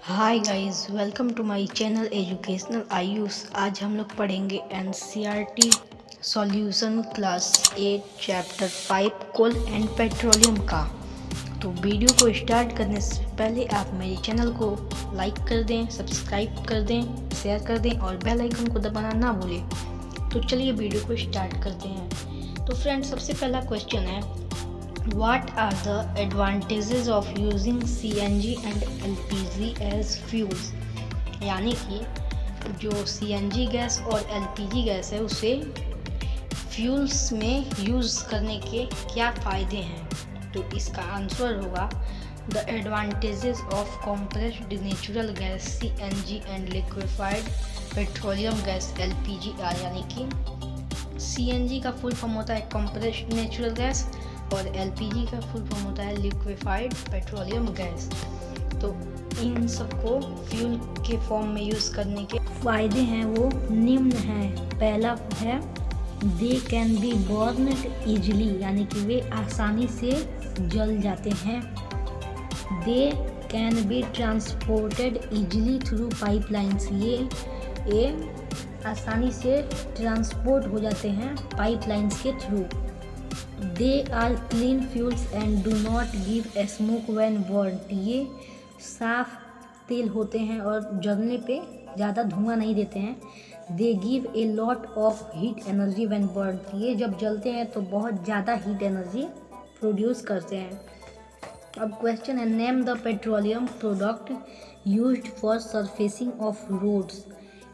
Hi guys, welcome to my channel educational Ayush. आज हम लोग पढ़ेंगे NCERT solution class 8 chapter 5 coal and petroleum का। तो वीडियो को स्टार्ट करने से पहले आप मेरे चैनल को लाइक कर दें, सब्सक्राइब कर दें, शेयर कर दें और बेल आइकन को दबाना ना भूलें। तो चलिए वीडियो को स्टार्ट करते हैं। तो फ्रेंड्स, सबसे पहला क्वेश्चन है, What are the advantages of using CNG and LPG as fuels? यानी कि जो CNG गैस और LPG गैस है उसे फ्यूल्स में यूज़ करने के क्या फ़ायदे हैं? तो इसका आंसर होगा the advantages of compressed natural gas CNG and liquefied petroleum gas LPG are. यानी कि CNG का फुल फॉर्म होता है compressed नेचुरल गैस और LPG का फुल फॉर्म होता है लिक्विफाइड पेट्रोलियम गैस। तो इन सबको फ्यूल के फॉर्म में यूज़ करने के फ़ायदे हैं वो निम्न हैं। पहला है they can be burned easily, यानी कि वे आसानी से जल जाते हैं। They can be transported easily through pipelines, ये आसानी से ट्रांसपोर्ट हो जाते हैं पाइपलाइंस के through. They are clean fuels and do not give smoke when burned, ये साफ तेल होते हैं और जलने पे ज़्यादा धुआं नहीं देते हैं। They give a lot of heat energy when burned, ये जब जलते हैं तो बहुत ज़्यादा हीट एनर्जी प्रोड्यूस करते हैं। अब क्वेश्चन है, name the petroleum product used for surfacing of roads,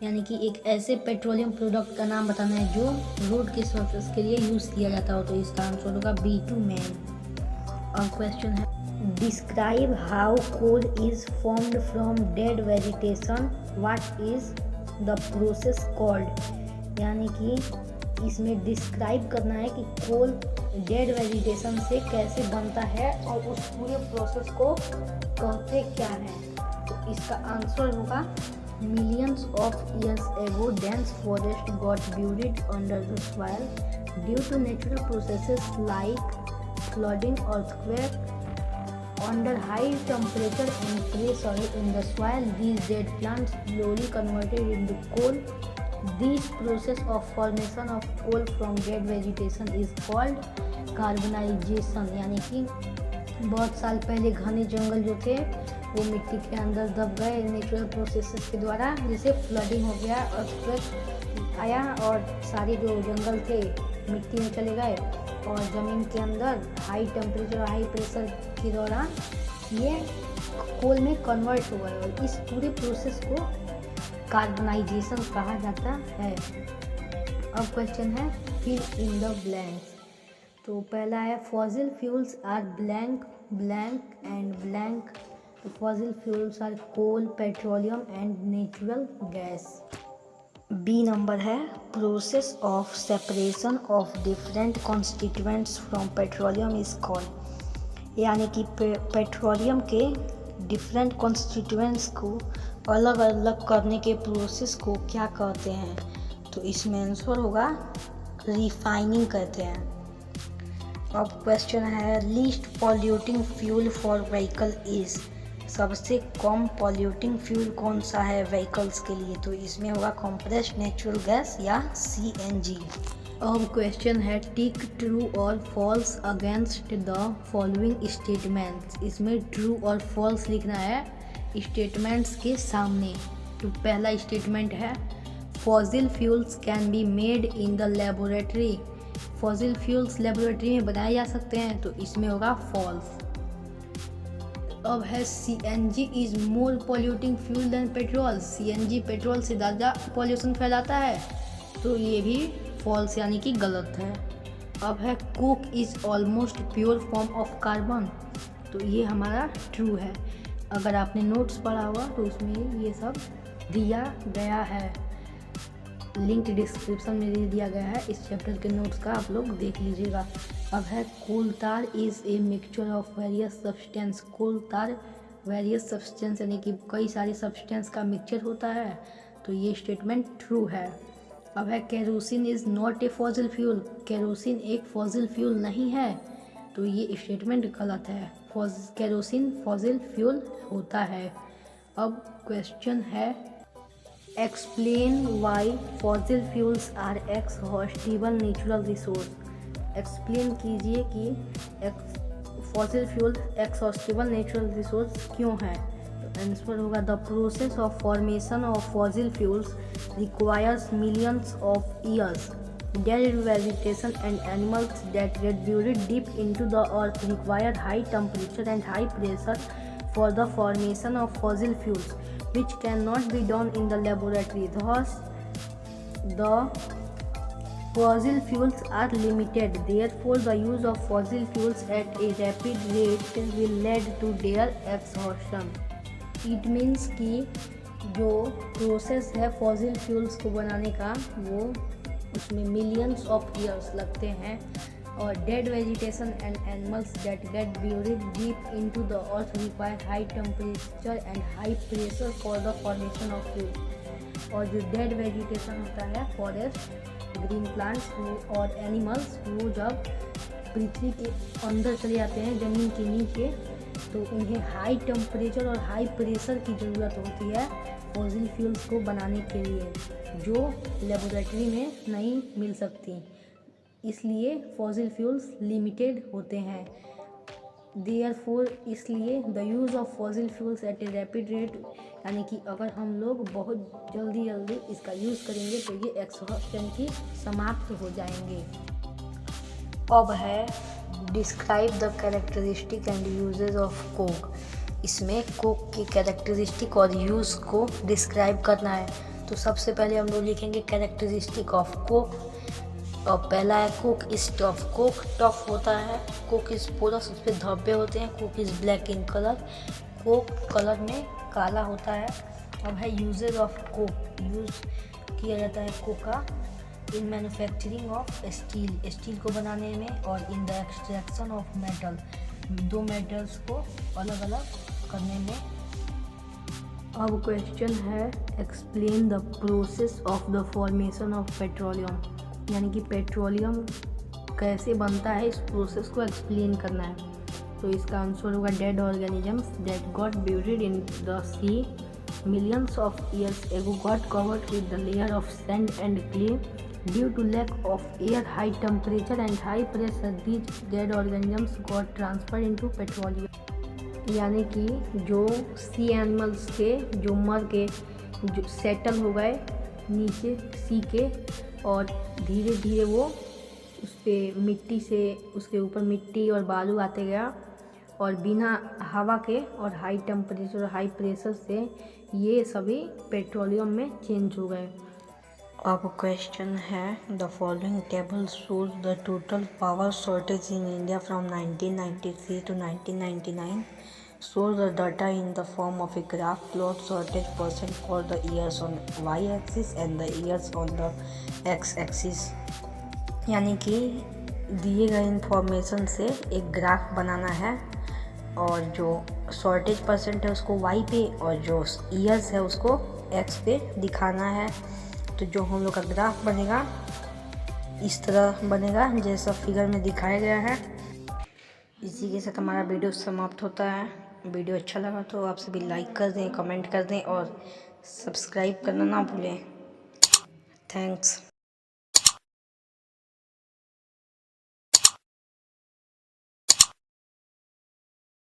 यानी कि एक ऐसे पेट्रोलियम प्रोडक्ट का नाम बताना है जो रोड के सरफेस के लिए यूज़ किया जाता हो। तो इसका आंसर होगा बिटुमेन। और क्वेश्चन है, describe how coal is formed from dead vegetation, what is the process called, यानी कि इसमें डिस्क्राइब करना है कि कोल डेड वेजिटेशन से कैसे बनता है और उस पूरे प्रोसेस को कहते क्या है। तो इसका आंसर होगा millions of years ago dense forest got buried under the soil due to natural processes like flooding, earthquake. Under high temperature and pressure in the soil, these dead plants slowly converted into coal. This process of formation of coal from dead vegetation is called carbonization, यानी कि बहुत साल पहले घने जंगल जो थे वो मिट्टी के अंदर दब गए नेचुरल प्रोसेसेस के द्वारा, जैसे फ्लडिंग हो गया, अर्थक्वेक आया और सारे जो जंगल थे मिट्टी में चले गए और ज़मीन के अंदर हाई टेम्परेचर हाई प्रेशर के दौरान ये कोल में कन्वर्ट हो गए और इस पूरे प्रोसेस को कार्बनाइजेशन कहा जाता है। अब क्वेश्चन है, फिल इन द ब्लैंक्स। तो पहला है, fossil fuels are blank blank and blank. तो fossil fuels are coal, petroleum and natural gas. B number है, process of separation of different constituents from petroleum is called, यानी कि petroleum के different constituents को अलग अलग करने के प्रोसेस को क्या कहते हैं। तो इसमें आंसर होगा रिफाइनिंग कहते हैं। अब क्वेश्चन है, least polluting fuel for vehicle is, सबसे कम पॉल्यूटिंग फ्यूल कौन सा है व्हीकल्स के लिए। तो इसमें होगा कंप्रेस्ड नेचुरल गैस या CNG। अब क्वेश्चन है, टिक ट्रू और false against the following statements. इसमें ट्रू और फॉल्स लिखना है स्टेटमेंट्स के सामने। तो पहला स्टेटमेंट है, fossil fuels can be made in the laboratory, fossil fuels laboratory में बनाए जा सकते हैं। तो इसमें होगा फॉल्स। अब है, CNG is more polluting fuel then petrol, CNG petrol से ज़्यादा पॉल्यूशन फैलाता है। तो ये भी फॉल्स यानी कि गलत है। अब है, Coke is almost pure form of carbon. तो ये हमारा ट्रू है। अगर आपने नोट्स पढ़ा हुआ तो उसमें ये सब दिया गया है, लिंक डिस्क्रिप्शन में दे दिया गया है इस चैप्टर के नोट्स का, आप लोग देख लीजिएगा। अब है, coal tar is a mixture of various substance. Coal tar various substance यानी कि कई सारे सब्सटेंस का मिक्सचर होता है। तो ये स्टेटमेंट ट्रू है। अब है, kerosene is not a fossil fuel, kerosene एक फॉसिल फ्यूल नहीं है। तो ये स्टेटमेंट गलत है। केरोसिन फॉसिल फ्यूल होता है। अब क्वेश्चन है, explain why fossil fuels are exhaustible natural resource. Explain कीजिए कि fossil fuel exhaustible natural resource क्यों है। तो आंसर होगा, the process of formation of fossil fuels requires millions of years. Dead vegetation and animals that get buried deep into the earth require high temperature and high pressure for the formation of fossil fuels, which cannot be done in the laboratory. Thus, the fossil fuels are limited. Therefore, the use of fossil fuels at a rapid rate will lead to their exhaustion. It means कि जो process है fossil fuels को बनाने का, वो उसमें millions of years लगते हैं, और dead vegetation and animals that get buried deep into the earth require high temperature and high pressure for the formation of fuel. और जो डेड वेजिटेशन होता है, फॉरेस्ट, ग्रीन प्लांट्स और एनिमल्स, वो जब पृथ्वी के अंदर चले जाते हैं, ज़मीन के नीचे, तो उन्हें हाई टेम्परेचर और हाई प्रेशर की ज़रूरत होती है फॉसिल फ्यूल्स को बनाने के लिए, जो लेबोरेटरी में नहीं मिल सकती। इसलिए फॉसिल फ्यूल्स लिमिटेड होते हैं। देयरफॉर, इसलिए the use of fossil fuels at a rapid rate, यानी कि अगर हम लोग बहुत जल्दी इसका यूज़ करेंगे तो ये एक्सहॉस्शन की समाप्त हो जाएंगे। अब है describe the characteristic and usages of coke. इसमें कोक की कैरेक्टरिस्टिक और यूज़ को डिस्क्राइब करना है। तो सबसे पहले हम लोग लिखेंगे कैरेक्टरिस्टिक ऑफ कोक, और पहला है Coke is tough. Coke tough होता है, कोक इज पोरस, उस पर धब्बे होते हैं। Coke is black in colour, Coke colour में काला होता है। अब है यूजेज ऑफ कोक। यूज़ किया जाता है कोक का in manufacturing of steel, steel को बनाने में, और in the extraction of metal, दो मेटल्स को अलग अलग करने में। अब क्वेश्चन है, explain the process of the formation of petroleum, यानी कि पेट्रोलियम कैसे बनता है, इस प्रोसेस को एक्सप्लेन करना है। तो इसका आंसर होगा, dead organisms that got buried in the sea millions of years ago got covered with the layer of sand and clay. Due to lack of air, high temperature and high pressure, these dead organisms got transferred into petroleum. यानी कि जो सी animals के, जो मर के, जो settle हो गए नीचे सी के, और धीरे धीरे वो उस पर मिट्टी से, उसके ऊपर मिट्टी और बालू आते गया, और बिना हवा के और हाई टेम्परेचर और हाई प्रेशर से ये सभी पेट्रोलियम में चेंज हो गए। अब क्वेश्चन है, the following table shows the total power shortage in India from 1993 to 1999. Shows the data in the form of a graph plot shortage percent for the years on y-axis and the years on the x-axis. यानी कि दिए गए information से एक graph बनाना है, और जो shortage percent है उसको y पे, और जो ईयर्स है उसको x पे दिखाना है। तो जो हम लोग का ग्राफ बनेगा इस तरह बनेगा जैसा फिगर में दिखाया गया है। इसी के साथ हमारा वीडियो समाप्त होता है। वीडियो अच्छा लगा तो आप सभी लाइक कर दें, कमेंट कर दें, और सब्सक्राइब करना ना भूलें। थैंक्स।